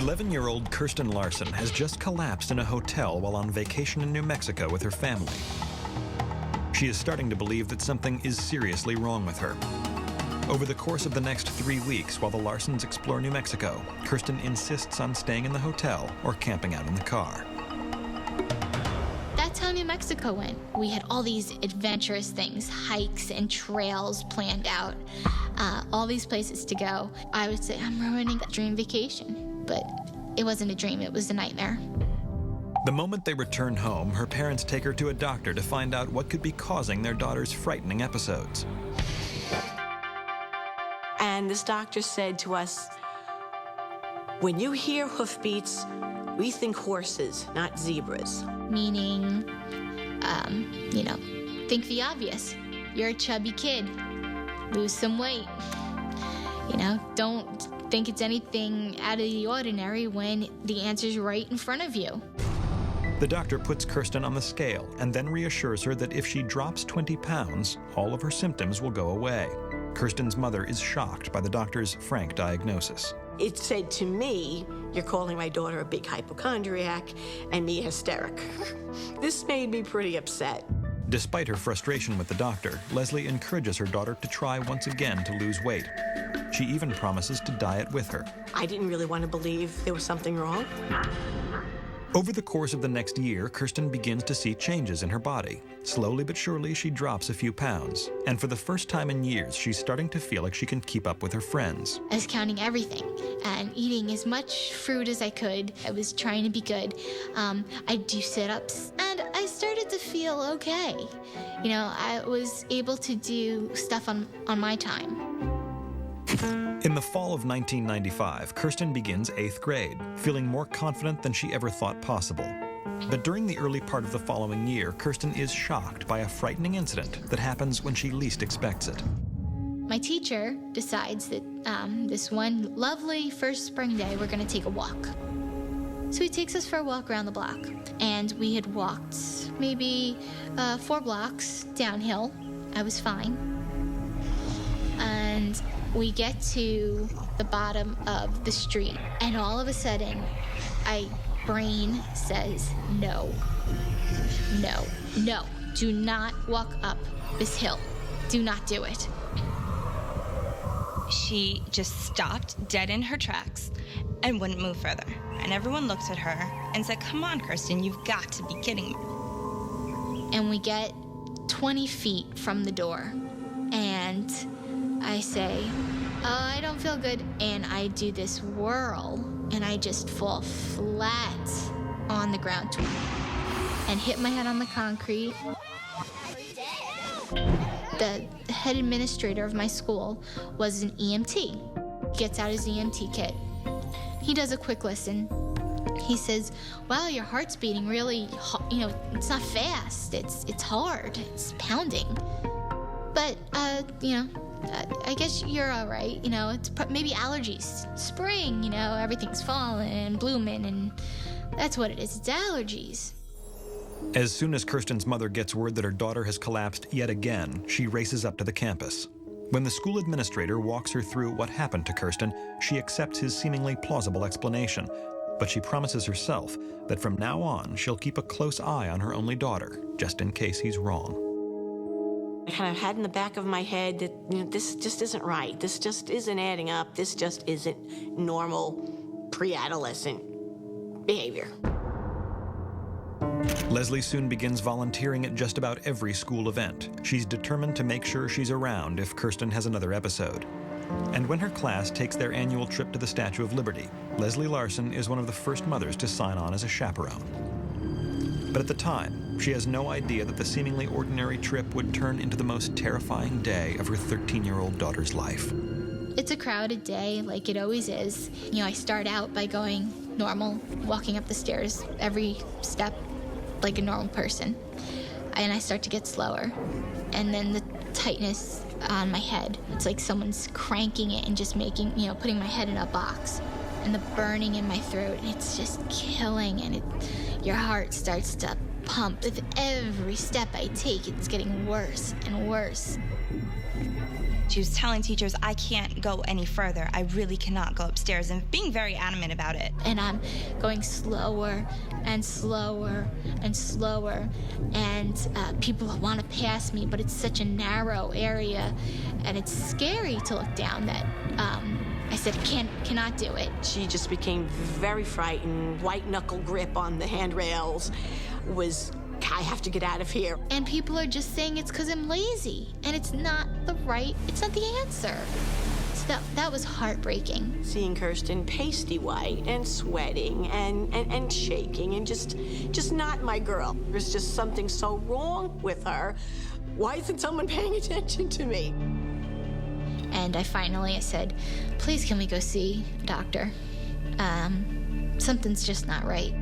11-year-old Kirsten Larson has just collapsed in a hotel while on vacation in New Mexico with her family. She is starting to believe that something is seriously wrong with her. Over the course of the next 3 weeks, while the Larsons explore New Mexico, Kirsten insists on staying in the hotel or camping out in the car. That's how New Mexico went. We had all these adventurous things, hikes and trails planned out, all these places to go. I would say I'm ruining a dream vacation, but it wasn't a dream, it was a nightmare. The moment they return home, her parents take her to a doctor to find out what could be causing their daughter's frightening episodes. And this doctor said to us, when you hear hoofbeats, we think horses, not zebras. Meaning, think the obvious. You're a chubby kid. Lose some weight. Don't think it's anything out of the ordinary when the answer's right in front of you. The doctor puts Kirsten on the scale and then reassures her that if she drops 20 pounds, all of her symptoms will go away. Kirsten's mother is shocked by the doctor's frank diagnosis. It said to me, you're calling my daughter a big hypochondriac and me hysteric. This made me pretty upset. Despite her frustration with the doctor, Leslie encourages her daughter to try once again to lose weight. She even promises to diet with her. I didn't really want to believe there was something wrong. Over the course of the next year, Kirsten begins to see changes in her body. Slowly but surely, she drops a few pounds. And for the first time in years, she's starting to feel like she can keep up with her friends. I was counting everything and eating as much fruit as I could. I was trying to be good. I'd do sit-ups, and I started to feel okay. I was able to do stuff on my time. In the fall of 1995, Kirsten begins 8th grade, feeling more confident than she ever thought possible. But during the early part of the following year, Kirsten is shocked by a frightening incident that happens when she least expects it. My teacher decides that this one lovely first spring day, we're going to take a walk. So he takes us for a walk around the block. And we had walked maybe 4 blocks downhill. I was fine. And we get to the bottom of the street, and all of a sudden, my brain says, no, do not walk up this hill. Do not do it. She just stopped dead in her tracks and wouldn't move further. And everyone looked at her and said, come on, Kirsten, you've got to be kidding me. And we get 20 feet from the door, and I say, I don't feel good, and I do this whirl, and I just fall flat on the ground and hit my head on the concrete. The head administrator of my school was an EMT. He gets out his EMT kit. He does a quick listen. He says, wow, your heart's beating really, it's not fast, it's hard, it's pounding. But, I guess you're all right. It's maybe allergies. Spring, everything's falling and blooming, and that's what it is. It's allergies. As soon as Kirsten's mother gets word that her daughter has collapsed yet again, she races up to the campus. When the school administrator walks her through what happened to Kirsten, she accepts his seemingly plausible explanation. But she promises herself that from now on, she'll keep a close eye on her only daughter, just in case he's wrong. I kind of had in the back of my head that this just isn't right. This just isn't adding up. This just isn't normal pre-adolescent behavior. Leslie soon begins volunteering at just about every school event. She's determined to make sure she's around if Kirsten has another episode. And when her class takes their annual trip to the Statue of Liberty, Leslie Larson is one of the first mothers to sign on as a chaperone. But at the time, she has no idea that the seemingly ordinary trip would turn into the most terrifying day of her 13-year-old daughter's life. It's a crowded day, like it always is. I start out by going normal, walking up the stairs every step like a normal person. And I start to get slower. And then the tightness on my head, it's like someone's cranking it and just putting my head in a box. And the burning in my throat, and it's just killing, and your heart starts to pump. With every step I take, it's getting worse and worse. She was telling teachers, I can't go any further. I really cannot go upstairs, and being very adamant about it. And I'm going slower and slower and slower, and people want to pass me, but it's such a narrow area, and it's scary to look down that I said, cannot do it. She just became very frightened, white knuckle grip on the handrails, I have to get out of here. And people are just saying it's because I'm lazy, and it's not the answer. So that was heartbreaking. Seeing Kirsten pasty white and sweating and shaking and just not my girl. There's just something so wrong with her. Why isn't someone paying attention to me? And I said, please can we go see a doctor? Something's just not right.